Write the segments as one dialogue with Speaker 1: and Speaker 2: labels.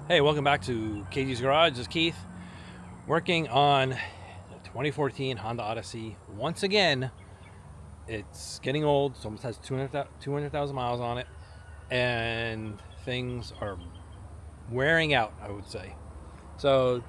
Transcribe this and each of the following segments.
Speaker 1: Hey, welcome back to KG's Garage. This is Keith, working on the 2014 Honda Odyssey. Once again, it's getting old. It almost has 200,000 miles on it, and things are wearing out, I would say. So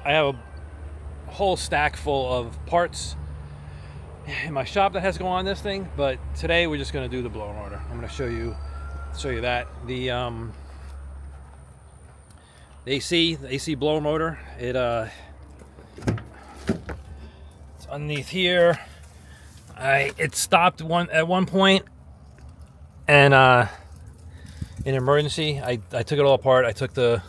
Speaker 1: I have a whole stack full of parts in my shop that has to go on this thing, but today we're just going to do the blower motor. I'm going to show you that. The AC blower motor, it's underneath here. It stopped at one point, and in emergency, I took it all apart. I took the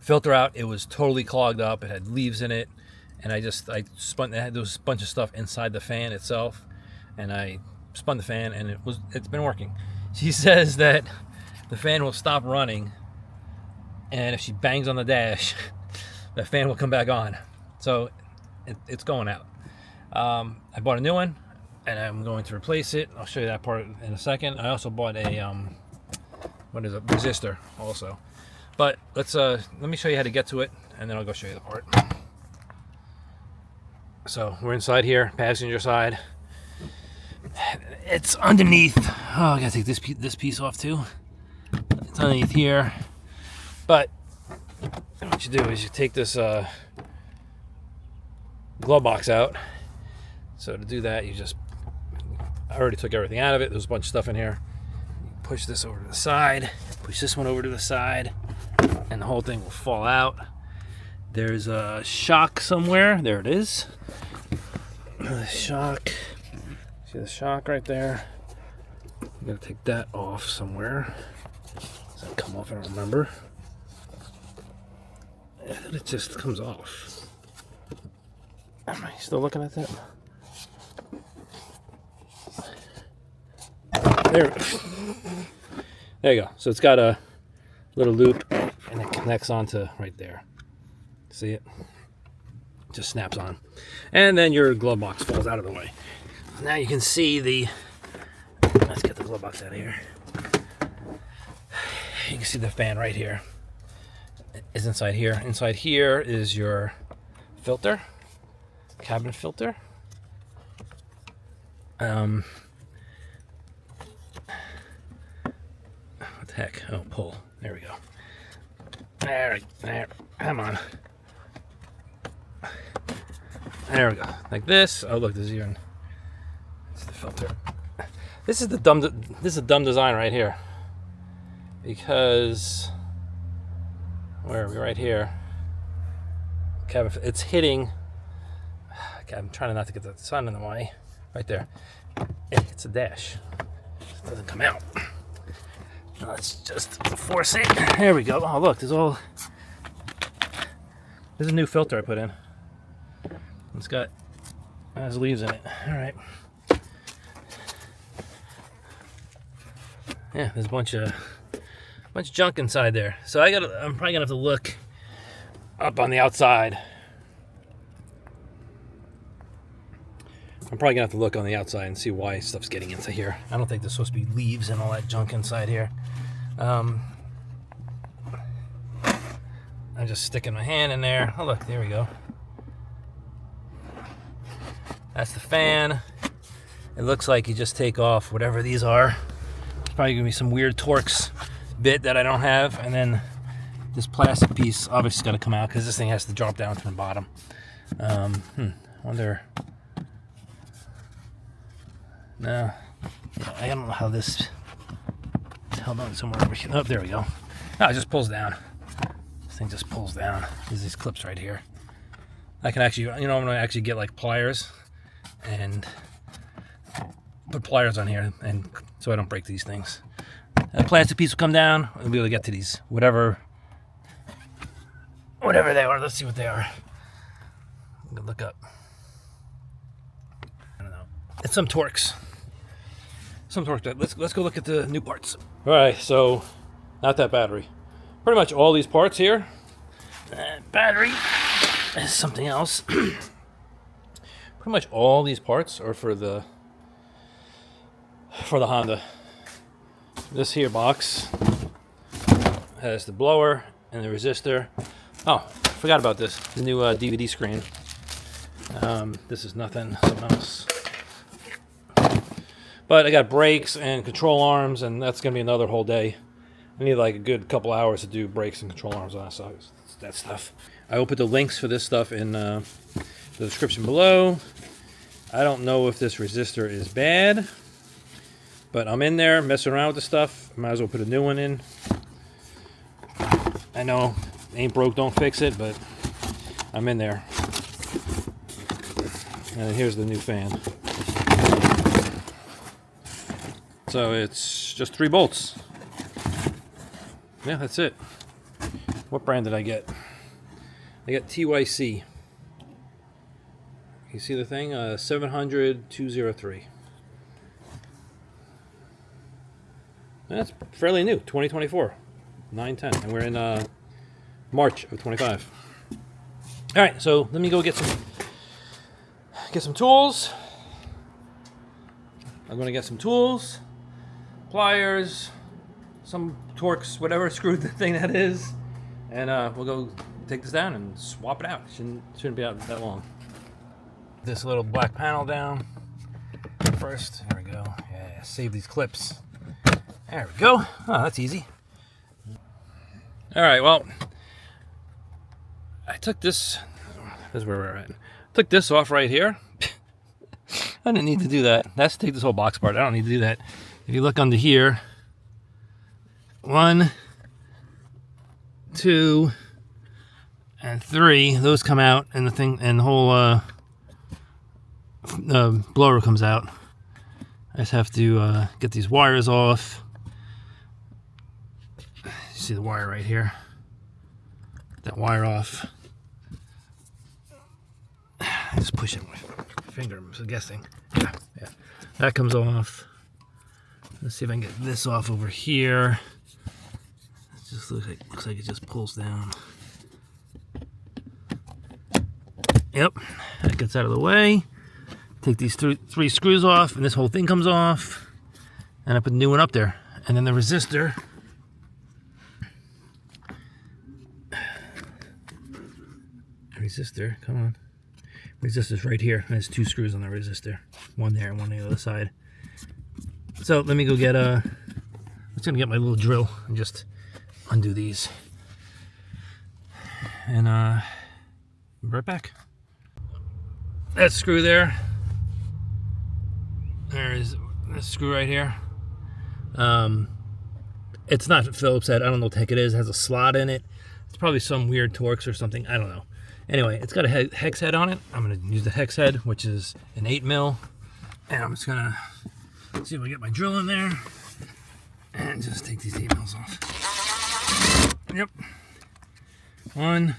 Speaker 1: filter out. It was totally clogged up. It had leaves in it, and there was a bunch of stuff inside the fan itself, and I spun the fan, and it's been working. She says that the fan will stop running, and if she bangs on the dash, the fan will come back on. So it's going out. I bought a new one, and I'm going to replace it. I'll show you that part in a second. I also bought a resistor also. But let me show you how to get to it, and then I'll go show you the part. So we're inside here, passenger side. It's underneath. Oh, I gotta take this piece off too. It's underneath here. But what you do is you take this glove box out. So to do that, I already took everything out of it. There's a bunch of stuff in here. You push this over to the side. Push this one over to the side, and the whole thing will fall out. There's a shock somewhere. There it is. The shock. See the shock right there? I'm gonna take that off somewhere. Does that come off? I don't remember. It just comes off. Am I still looking at that? There you go. So it's got a little loop, and it connects onto right there. See it? Just snaps on. And then your glove box falls out of the way. Now you can see let's get the glove box out of here. You can see the fan right here. It's inside here. Inside here is your filter, cabin filter. What the heck? Oh, pull. There we go. There. Come on. There we go. Like this. Oh, look, there's even. It's the filter. This is a dumb design right here, because where are we? Right here. It's hitting. I'm trying not to get the sun in the way. Right there. It's a dash. It doesn't come out. Let's just force it. There we go. Oh, look, there's a new filter I put in. It has leaves in it. All right. Yeah, there's a bunch of junk inside there. So I'm probably gonna have to look up on the outside. I'm probably gonna have to look on the outside and see why stuff's getting into here. I don't think there's supposed to be leaves and all that junk inside here. I'm just sticking my hand in there. Oh, look, there we go. That's the fan. It looks like you just take off whatever these are. There's probably gonna be some weird Torx bit that I don't have, and then this plastic piece obviously got to come out because this thing has to drop down to the bottom. Wonder. No, I don't know how this is held on somewhere over here. Oh, there we go. Oh, it just pulls down. This thing just pulls down. There's these clips right here. I can actually, I'm gonna actually get like pliers and put pliers on here, and so I don't break these things. A plastic piece will come down. We'll be able to get to these, whatever they are. Let's see what they are. I'm gonna look up. I don't know. It's some Torx. Let's go look at the new parts. All right, so not that battery. Pretty much all these parts here. Battery is something else. Pretty much all these parts are for the Honda. This here box has the blower and the resistor. Oh, forgot about this. The new DVD screen. This is nothing, something else. But I got brakes and control arms, and that's going to be another whole day. I need like a good couple hours to do brakes and control arms on that stuff. I will put the links for this stuff in the description below. I don't know if this resistor is bad, but I'm in there messing around with the stuff. Might as well put a new one in. I know, ain't broke, don't fix it, but I'm in there. And here's the new fan. So it's just 3 bolts. Yeah, that's it. What brand did I get? I got TYC. You see the thing? 700-203. That's fairly new, 2024. 9/10, and we're in March of 25. All right, so let me go get some tools. I'm going to get some tools, pliers, some Torx, whatever screw the thing that is, and we'll go take this down and swap it out. Shouldn't be out that long. This little black panel down first. There we go. Yeah, save these clips. There we go. Oh, that's easy. All right, well, I took this. This is where we're at. Took this off right here. I didn't need to do that. That's to take this whole box apart. I don't need to do that. If you look under here, 1, 2, and 3. Those come out, and the thing, and the whole blower comes out. I just have to get these wires off. You see the wire right here. Get that wire off. I just push it with my finger, I'm guessing. Yeah. That comes off. Let's see if I can get this off over here. It just looks like it just pulls down. Yep, that gets out of the way. Take these 3 screws off, and this whole thing comes off. And I put a new one up there. And then the resistor. Come on. Resistor's right here. And there's 2 screws on the resistor. One there and one on the other side. So let me go get I'm just gonna get my little drill and just undo these. And I'll be right back. That screw there. There is this screw right here. It's not Phillips head. I don't know what the heck it is. It has a slot in it. It's probably some weird Torx or something. I don't know. Anyway, it's got a hex head on it. I'm going to use the hex head, which is an 8mm. And I'm just going to see if I get my drill in there. And just take these 8mm off. Yep. 1.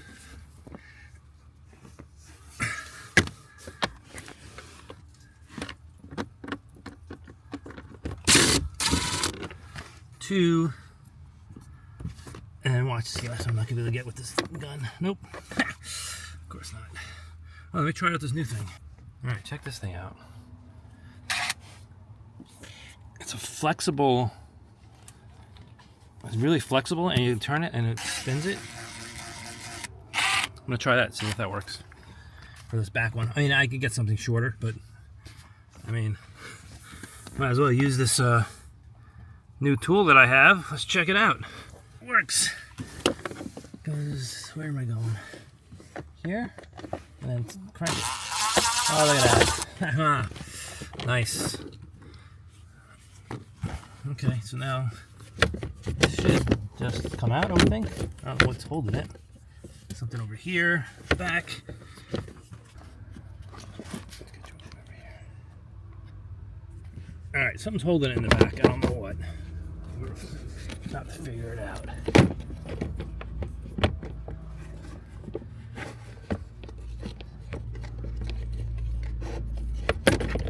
Speaker 1: 2. And watch, see, I'm not going to be able to get with this gun. Nope. Of course not. Oh, let me try out this new thing. Alright, check this thing out. It's a flexible, it's really flexible, and you turn it and it spins it. I'm going to try that, see if that works for this back one. I mean, I could get something shorter, but I mean, might as well use this new tool that I have. Let's check it out. Works. Goes, where am I going? Here? And then crank it. Oh, look at that. Nice. Okay, so now this should just come out, I would think. I don't know what's holding it. Something over here, back. Alright, something's holding it in the back. I don't know what. We're about to figure it out.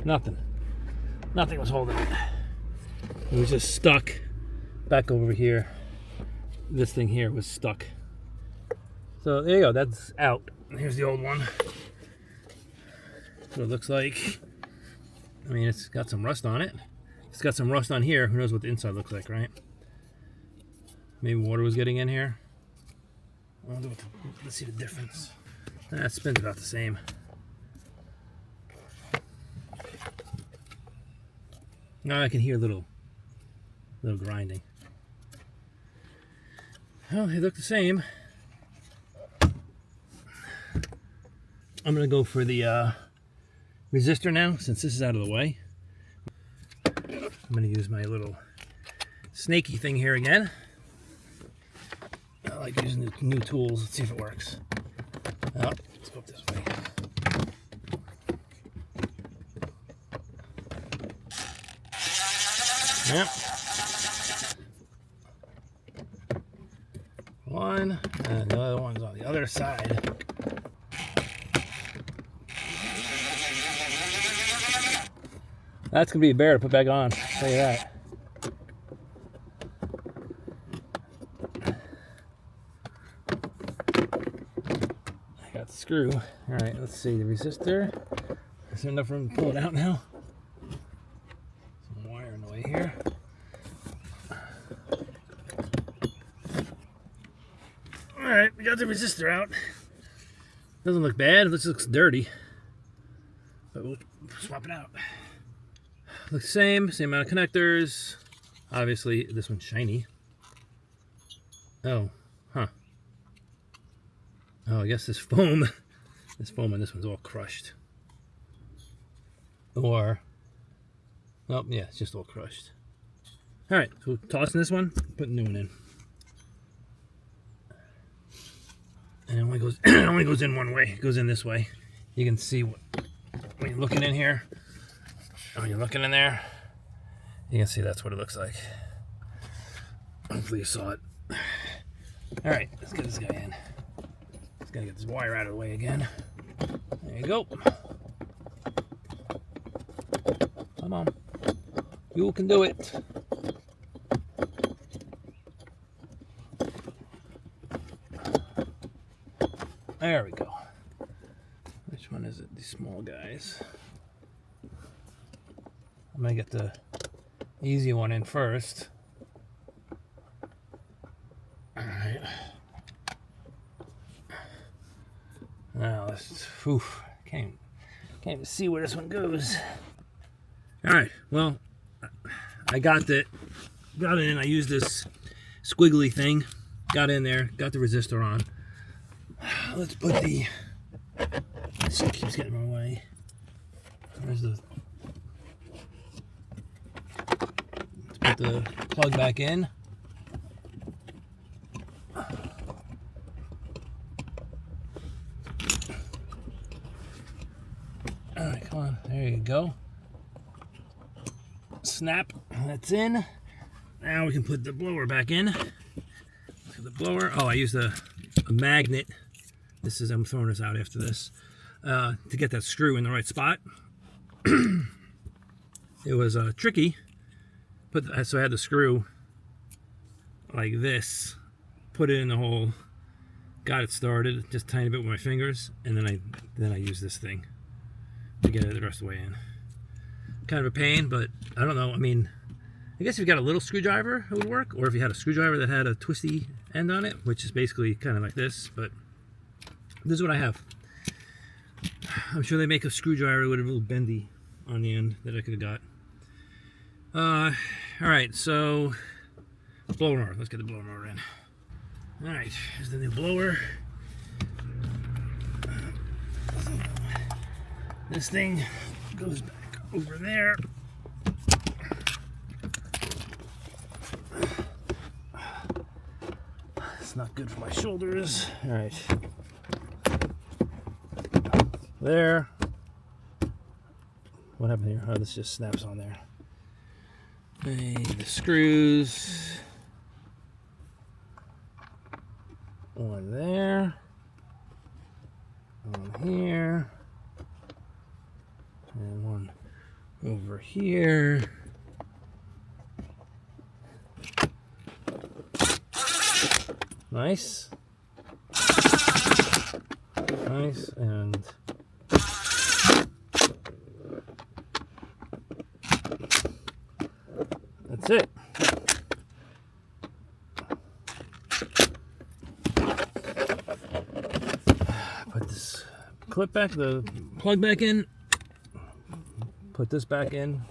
Speaker 1: Nothing was holding it. It was just stuck back over here. This thing here was stuck. So there you go, that's out. And here's the old one. What it looks like. I mean, it's got some rust on it. It's got some rust on here. Who knows what the inside looks like, right? Maybe water was getting in here. Let's see the difference. That spins about the same. Now I can hear a little grinding. Well, they look the same. I'm gonna go for the resistor now, since this is out of the way. I'm gonna use my little snaky thing here again. I like using the new tools. Let's see if it works. Oh, let's go up this way. Yep. One, and the other one's on the other side. That's gonna be a bear to put back on. I'll tell you that. I got the screw. All right, let's see the resistor. Is there enough room to pull it out now? Some wire in the way here. All right, we got the resistor out. Doesn't look bad. This looks dirty, but we'll swap it out. Looks the same amount of connectors. Obviously, this one's shiny. Oh, huh. Oh, I guess this foam on this one's all crushed. Or, oh yeah, it's just all crushed. All right, so tossing this one, put a new one in. And it only goes, it only goes in one way. It goes in this way. You can see what, when you're looking in here. When you're looking in there, you can see that's what it looks like. Hopefully you saw it. All right, let's get this guy in. Just gotta get this wire out of the way again. There you go. Come on. You can do it. There we go. Which one is it? These small guys. I'm gonna get the easy one in first. All right. Now let's. Can't even see where this one goes. All right. Well, I got it in. I used this squiggly thing. Got in there. Got the resistor on. Let's put the. This keeps getting in my way. Where's the? Put the plug back in. Alright, come on. There you go. Snap. That's in. Now we can put the blower back in. Look at the blower. Oh, I used a magnet. I'm throwing this out after this. To get that screw in the right spot. It was tricky. So I had the screw like this, put it in the hole, got it started, just a tiny bit with my fingers, and then I use this thing to get it the rest of the way in. Kind of a pain, but I don't know. I mean, I guess if you got a little screwdriver, it would work, or if you had a screwdriver that had a twisty end on it, which is basically kind of like this, but this is what I have. I'm sure they make a screwdriver with a little bendy on the end that I could have got. All right, so blower motor. Let's get the blower motor in. All right, here's the new blower. This thing goes back over there. It's not good for my shoulders. All right, there. What happened here? Oh, this just snaps on there. The screws. One there. One here. And one over here. Nice. Nice, and it. Put this clip back, the plug back in. Put this back in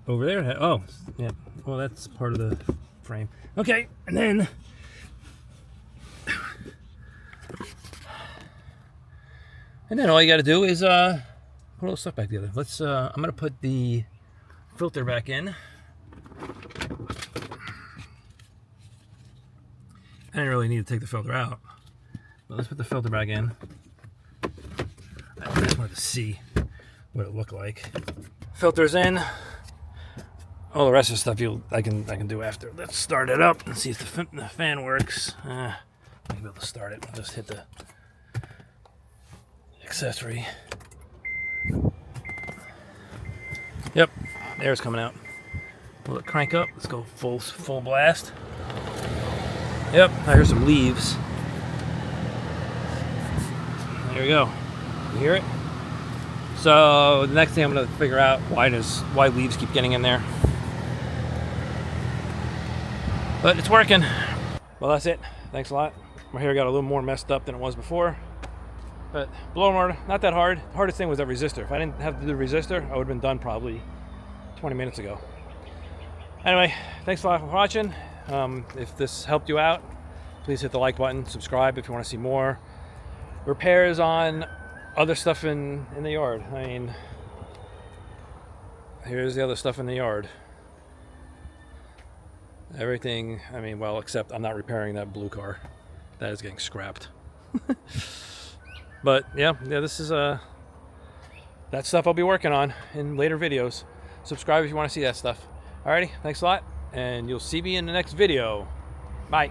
Speaker 1: over there. Oh, yeah. Well, that's part of the frame. Okay, and then all you got to do is put all the stuff back together. Let's. I'm gonna put the filter back in. I didn't really need to take the filter out, but let's put the filter back in. I just wanted to see what it looked like. Filter's in. All the rest of the stuff I can do after. Let's start it up and see if the fan works. I can be able to start it. I'll just hit the accessory. Yep, air's coming out. Will it crank up? Let's go full blast. Yep, I hear some leaves. There we go. You hear it? So the next thing I'm going to figure out why leaves keep getting in there. But it's working. Well, that's it. Thanks a lot. My hair got a little more messed up than it was before. But blower motor, not that hard. The hardest thing was that resistor. If I didn't have to do the resistor, I would have been done probably 20 minutes ago. Anyway, thanks a lot for watching. If this helped you out, please hit the like button, subscribe if you want to see more repairs on other stuff in the yard. I mean, here's the other stuff in the yard. Everything, I mean, well, except I'm not repairing that blue car. That is getting scrapped. But yeah, this is that stuff I'll be working on in later videos. Subscribe if you want to see that stuff. Alrighty, thanks a lot, and you'll see me in the next video. Bye.